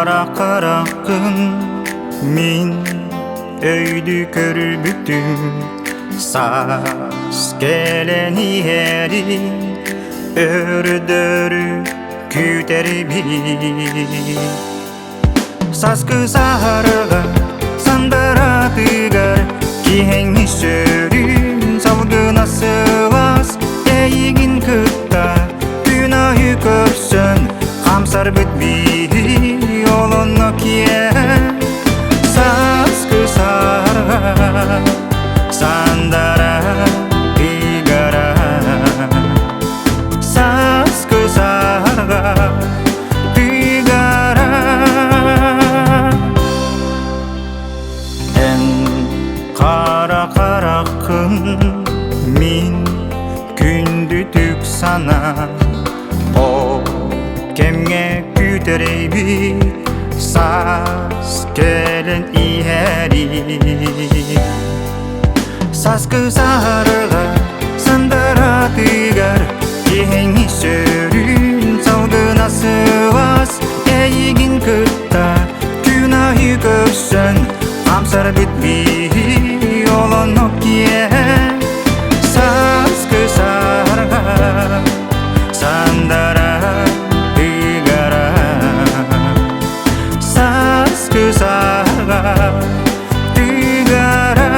Кара-каракын мен өйді көрбүктүм, саз келени ери өрдөөрү күтөрбү. Саз кысарга сандаратыгар кеңишөрүн салгынасыбас. Эйигин кытта күнөйү көрсөн камсар бүтбейди олонно кие. Саз кысарга сандаратыгара, саз кысарга тыгара. Эн кара-каракын мен күндү түк сана, о кемге күтөрөйбү саз келен иери. Саз кысарга сандаратыгар кеңишөрүн салгынасыбас. Эйигин кытта күнөйү көрсөн камсар бүтбейди олонно кие. Саз кысарга сандаратыгара, саз кысарга тыгара.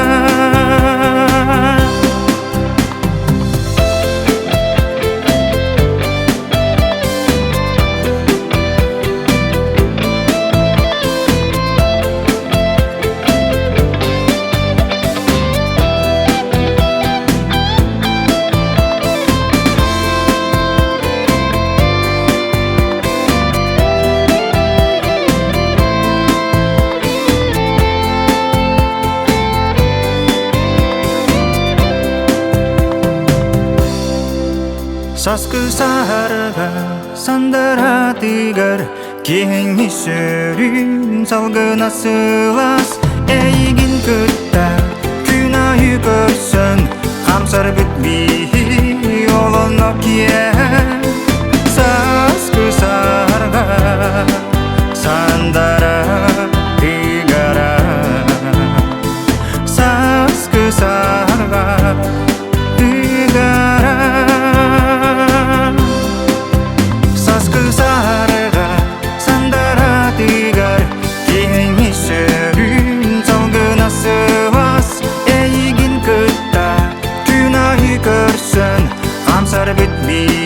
Саз кысарга сандаратыгар кеңишөрүн салгынасыбас. Эйигин кытта күнөйү көрсөн камсар бүтбейди олонно кие. Саз кысарга сандаратыгара, саз кысарга тыгара. Саз кысарга сандаратыгар кеңишөрүн салгынасыбас. Эйигин кытта күнөйү көрсөн камсар бүтбейди